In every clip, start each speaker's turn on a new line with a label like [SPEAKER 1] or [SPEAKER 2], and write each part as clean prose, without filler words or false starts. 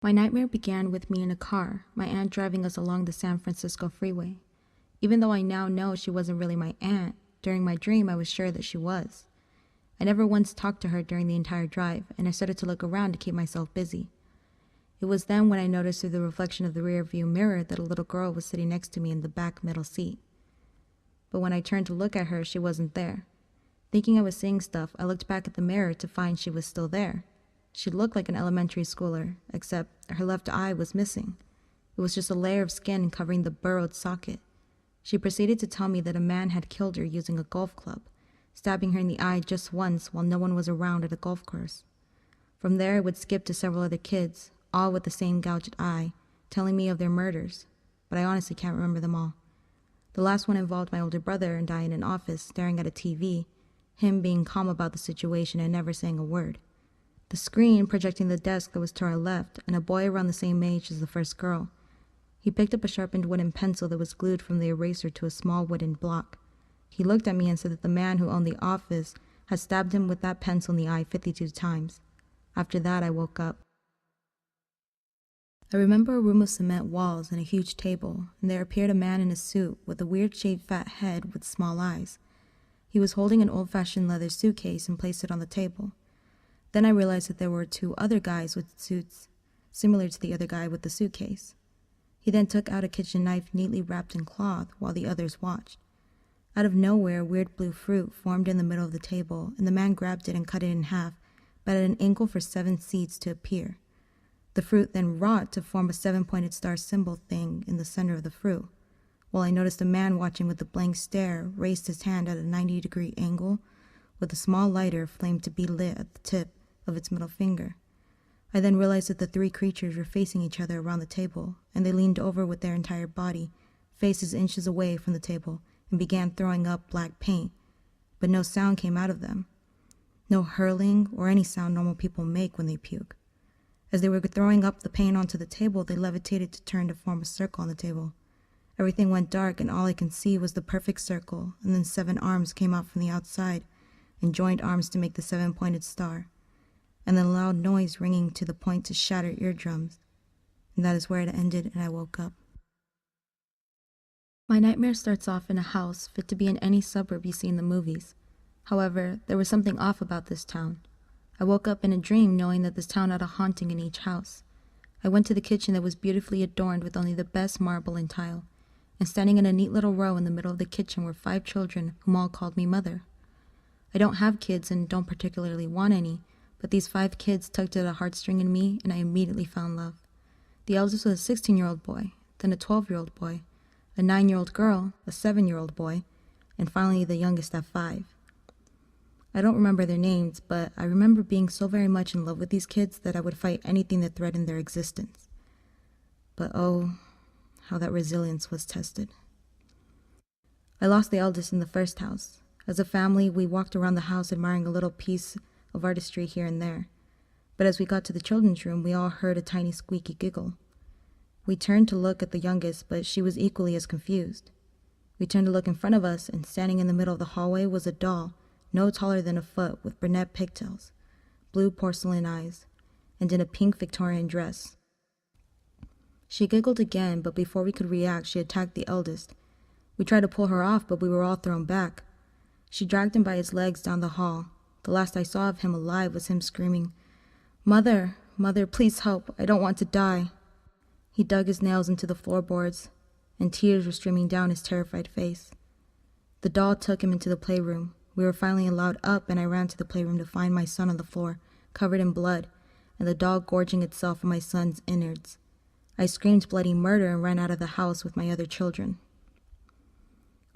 [SPEAKER 1] My nightmare began with me in a car, my aunt driving us along the San Francisco freeway. Even though I now know she wasn't really my aunt, during my dream I was sure that she was. I never once talked to her during the entire drive, and I started to look around to keep myself busy. It was then when I noticed through the reflection of the rearview mirror that a little girl was sitting next to me in the back middle seat. But when I turned to look at her, she wasn't there. Thinking I was seeing stuff, I looked back at the mirror to find she was still there. She looked like an elementary schooler, except her left eye was missing. It was just a layer of skin covering the burrowed socket. She proceeded to tell me that a man had killed her using a golf club, stabbing her in the eye just once while no one was around at a golf course. From there, I would skip to several other kids, all with the same gouged eye, telling me of their murders, but I honestly can't remember them all. The last one involved my older brother and I in an office staring at a TV, him being calm about the situation and never saying a word. The screen projecting the desk that was to our left, and a boy around the same age as the first girl. He picked up a sharpened wooden pencil that was glued from the eraser to a small wooden block. He looked at me and said that the man who owned the office had stabbed him with that pencil in the eye 52 times. After that, I woke up. I remember a room of cement walls and a huge table, and there appeared a man in a suit with a weird-shaped fat head with small eyes. He was holding an old-fashioned leather suitcase and placed it on the table. Then I realized that there were two other guys with suits similar to the other guy with the suitcase. He then took out a kitchen knife neatly wrapped in cloth while the others watched. Out of nowhere, weird blue fruit formed in the middle of the table, and the man grabbed it and cut it in half, but at an angle for 7 seeds to appear. The fruit then wrought to form a 7-pointed star symbol thing in the center of the fruit, while I noticed a man watching with a blank stare raised his hand at a 90-degree angle with a small lighter flamed to be lit at the tip of its middle finger. I then realized that the 3 creatures were facing each other around the table, and they leaned over with their entire body, faces inches away from the table, and began throwing up black paint, but no sound came out of them. No hurling or any sound normal people make when they puke. As they were throwing up the paint onto the table, they levitated to turn to form a circle on the table. Everything went dark, and all I could see was the perfect circle, and then 7 arms came out from the outside and joined arms to make the 7-pointed star, and then a loud noise ringing to the point to shatter eardrums. And that is where it ended, and I woke up. My nightmare starts off in a house fit to be in any suburb you see in the movies. However, there was something off about this town. I woke up in a dream knowing that this town had a haunting in each house. I went to the kitchen that was beautifully adorned with only the best marble and tile, and standing in a neat little row in the middle of the kitchen were 5 children whom all called me mother. I don't have kids and don't particularly want any, but these 5 kids tugged at a heartstring in me, and I immediately found love. The eldest was a 16-year-old boy, then a 12-year-old boy, a 9-year-old girl, a 7-year-old boy, and finally the youngest at 5. I don't remember their names, but I remember being so very much in love with these kids that I would fight anything that threatened their existence. But oh, how that resilience was tested. I lost the eldest in the first house. As a family, we walked around the house admiring a little piece of artistry here and there. But as we got to the children's room, we all heard a tiny squeaky giggle. We turned to look at the youngest, but she was equally as confused. We turned to look in front of us, and standing in the middle of the hallway was a doll, no taller than a foot, with brunette pigtails, blue porcelain eyes, and in a pink Victorian dress. She giggled again, but before we could react, she attacked the eldest. We tried to pull her off, but we were all thrown back. She dragged him by his legs down the hall. The last I saw of him alive was him screaming, "Mother, Mother, please help, I don't want to die." He dug his nails into the floorboards, and tears were streaming down his terrified face. The doll took him into the playroom. We were finally allowed up, and I ran to the playroom to find my son on the floor, covered in blood, and the doll gorging itself on my son's innards. I screamed bloody murder and ran out of the house with my other children.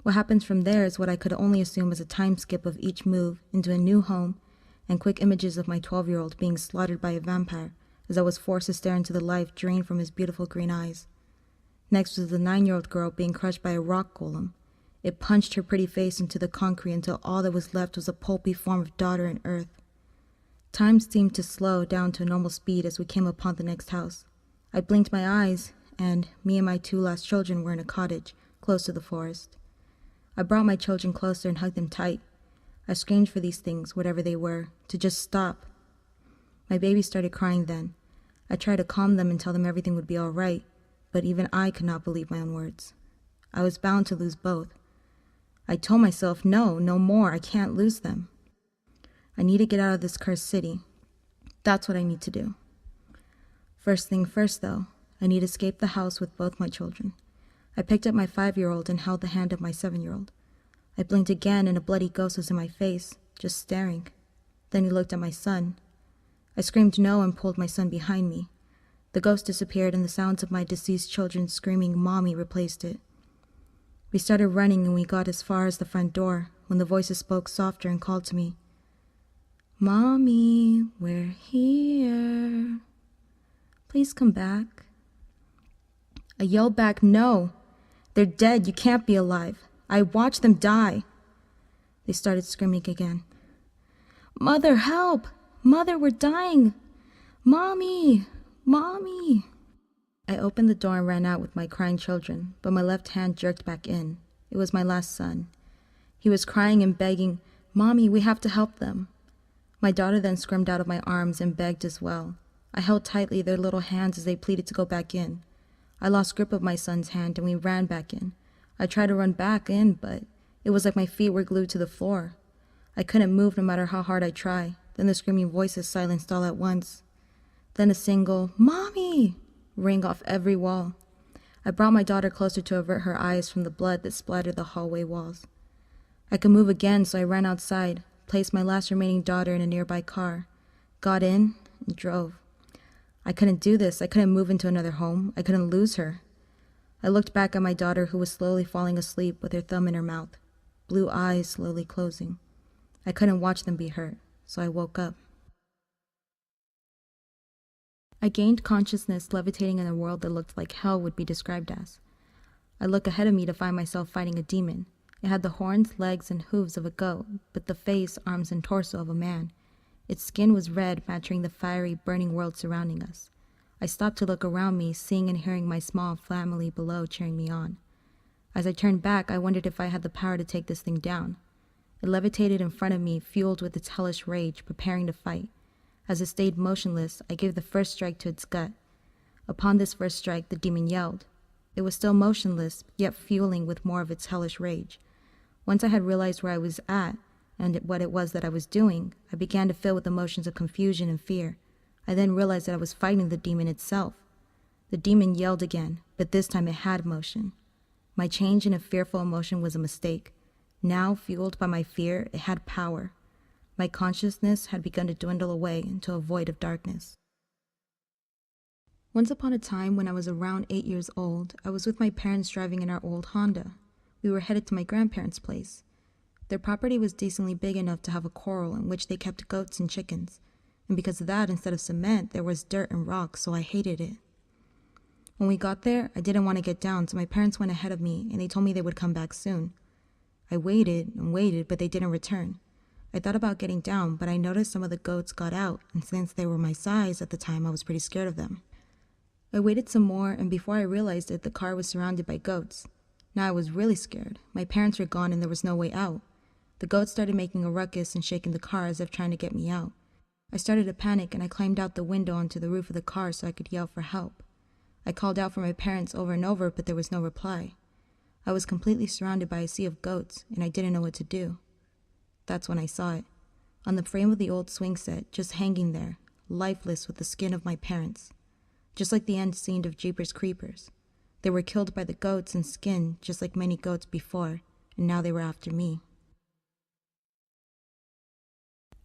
[SPEAKER 1] What happens from there is what I could only assume was a time skip of each move into a new home, and quick images of my 12-year-old being slaughtered by a vampire as I was forced to stare into the life drained from his beautiful green eyes. Next was the 9-year-old girl being crushed by a rock golem. It punched her pretty face into the concrete until all that was left was a pulpy form of daughter and earth. Time seemed to slow down to a normal speed as we came upon the next house. I blinked my eyes, and me and my 2 last children were in a cottage close to the forest. I brought my children closer and hugged them tight. I screamed for these things, whatever they were, to just stop. My baby started crying then. I tried to calm them and tell them everything would be all right, but even I could not believe my own words. I was bound to lose both. I told myself, no, no more, I can't lose them. I need to get out of this cursed city. That's what I need to do. First thing first, though, I need to escape the house with both my children. I picked up my 5-year-old and held the hand of my 7-year-old. I blinked again and a bloody ghost was in my face, just staring. Then he looked at my son. I screamed no and pulled my son behind me. The ghost disappeared and the sounds of my deceased children screaming "Mommy" replaced it. We started running and we got as far as the front door when the voices spoke softer and called to me, "Mommy, we're here. Please come back." I yelled back, "No, they're dead, you can't be alive. I watched them die." They started screaming again. "Mother, help! Mother, we're dying! Mommy! Mommy!" I opened the door and ran out with my crying children, but my left hand jerked back in. It was my last son. He was crying and begging, "Mommy, we have to help them." My daughter then squirmed out of my arms and begged as well. I held tightly their little hands as they pleaded to go back in. I lost grip of my son's hand and we ran back in. I tried to run back in, but it was like my feet were glued to the floor. I couldn't move no matter how hard I tried. Then the screaming voices silenced all at once. Then a single, "Mommy!" rang off every wall. I brought my daughter closer to avert her eyes from the blood that splattered the hallway walls. I could move again, so I ran outside, placed my last remaining daughter in a nearby car, got in, and drove. I couldn't do this. I couldn't move into another home. I couldn't lose her. I looked back at my daughter who was slowly falling asleep with her thumb in her mouth, blue eyes slowly closing. I couldn't watch them be hurt, so I woke up. I gained consciousness levitating in a world that looked like hell would be described as. I look ahead of me to find myself fighting a demon. It had the horns, legs, and hooves of a goat, but the face, arms, and torso of a man. Its skin was red, matching the fiery, burning world surrounding us. I stopped to look around me, seeing and hearing my small family below cheering me on. As I turned back, I wondered if I had the power to take this thing down. It levitated in front of me, fueled with its hellish rage, preparing to fight. As it stayed motionless, I gave the first strike to its gut. Upon this first strike, the demon yelled. It was still motionless, yet fueling with more of its hellish rage. Once I had realized where I was at, and what it was that I was doing, I began to fill with emotions of confusion and fear. I then realized that I was fighting the demon itself. The demon yelled again, but this time it had motion. My change in a fearful emotion was a mistake. Now, fueled by my fear, it had power. My consciousness had begun to dwindle away into a void of darkness. Once upon a time, when I was around 8 years old, I was with my parents driving in our old Honda. We were headed to my grandparents' place. Their property was decently big enough to have a corral in which they kept goats and chickens, and because of that, instead of cement, there was dirt and rocks, so I hated it. When we got there, I didn't want to get down, so my parents went ahead of me, and they told me they would come back soon. I waited and waited, but they didn't return. I thought about getting down, but I noticed some of the goats got out, and since they were my size at the time, I was pretty scared of them. I waited some more, and before I realized it, the car was surrounded by goats. Now I was really scared. My parents were gone and there was no way out. The goats started making a ruckus and shaking the car as if trying to get me out. I started to panic and I climbed out the window onto the roof of the car so I could yell for help. I called out for my parents over and over, but there was no reply. I was completely surrounded by a sea of goats and I didn't know what to do. That's when I saw it. On the frame of the old swing set, just hanging there, lifeless with the skin of my parents. Just like the end scene of Jeepers Creepers. They were killed by the goats and skinned just like many goats before, and now they were after me.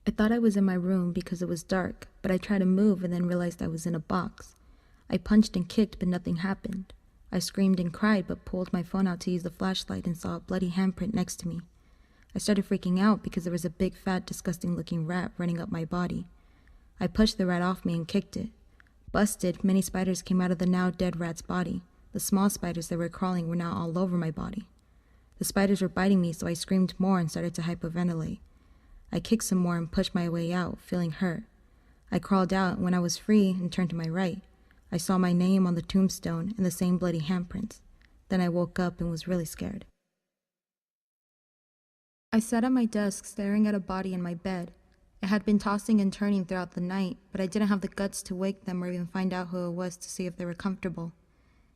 [SPEAKER 1] I thought I was in my room because it was dark, but I tried to move and then realized I was in a box. I punched and kicked, but nothing happened. I screamed and cried, but pulled my phone out to use the flashlight and saw a bloody handprint next to me. I started freaking out because there was a big, fat, disgusting-looking rat running up my body. I pushed the rat off me and kicked it. Busted, many spiders came out of the now-dead rat's body. The small spiders that were crawling were now all over my body. The spiders were biting me, so I screamed more and started to hyperventilate. I kicked some more and pushed my way out, feeling hurt. I crawled out, and when I was free and turned to my right, I saw my name on the tombstone and the same bloody handprints. Then I woke up and was really scared. I sat at my desk staring at a body in my bed. It had been tossing and turning throughout the night, but I didn't have the guts to wake them or even find out who it was to see if they were comfortable.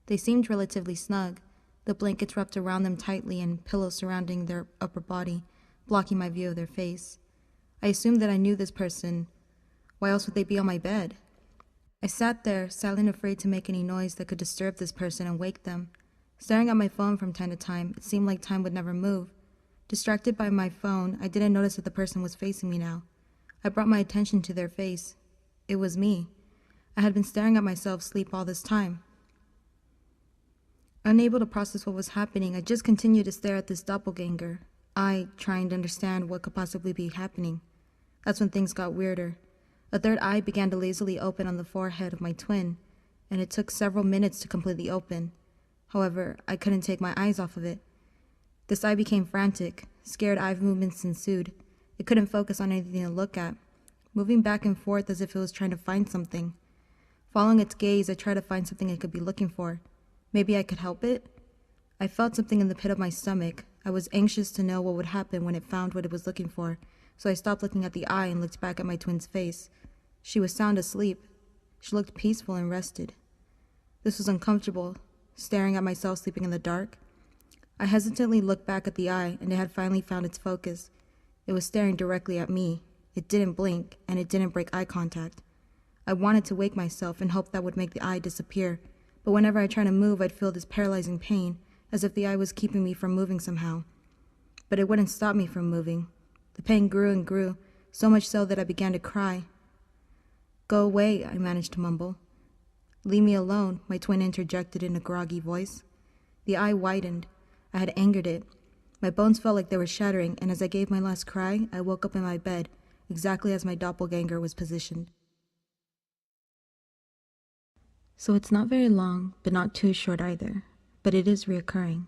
[SPEAKER 1] They seemed relatively snug, the blankets wrapped around them tightly and pillows surrounding their upper body, blocking my view of their face. I assumed that I knew this person. Why else would they be on my bed? I sat there, silent, afraid to make any noise that could disturb this person and wake them. Staring at my phone from time to time, it seemed like time would never move. Distracted by my phone, I didn't notice that the person was facing me now. I brought my attention to their face. It was me. I had been staring at myself sleep all this time. Unable to process what was happening, I just continued to stare at this doppelganger, trying to understand what could possibly be happening. That's when things got weirder. A third eye began to lazily open on the forehead of my twin, and it took several minutes to completely open. However, I couldn't take my eyes off of it. This eye became frantic. Scared eye movements ensued. It couldn't focus on anything to look at, moving back and forth as if it was trying to find something. Following its gaze, I tried to find something it could be looking for. Maybe I could help it? I felt something in the pit of my stomach. I was anxious to know what would happen when it found what it was looking for, so I stopped looking at the eye and looked back at my twin's face. She was sound asleep. She looked peaceful and rested. This was uncomfortable, staring at myself sleeping in the dark. I hesitantly looked back at the eye, and it had finally found its focus. It was staring directly at me. It didn't blink, and it didn't break eye contact. I wanted to wake myself and hope that would make the eye disappear, but whenever I tried to move, I'd feel this paralyzing pain, as if the eye was keeping me from moving somehow. But it wouldn't stop me from moving. The pain grew and grew, so much so that I began to cry. "Go away," I managed to mumble. "Leave me alone," my twin interjected in a groggy voice. The eye widened. I had angered it. My bones felt like they were shattering, and as I gave my last cry, I woke up in my bed, exactly as my doppelganger was positioned. So it's not very long, but not too short either. But it is reoccurring.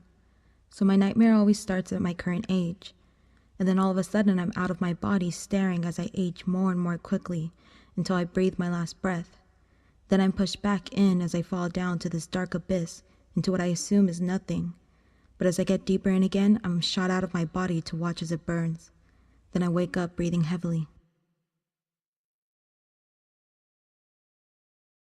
[SPEAKER 1] So my nightmare always starts at my current age. And then all of a sudden I'm out of my body staring as I age more and more quickly until I breathe my last breath. Then I'm pushed back in as I fall down to this dark abyss into what I assume is nothing. But as I get deeper in again, I'm shot out of my body to watch as it burns. Then I wake up breathing heavily.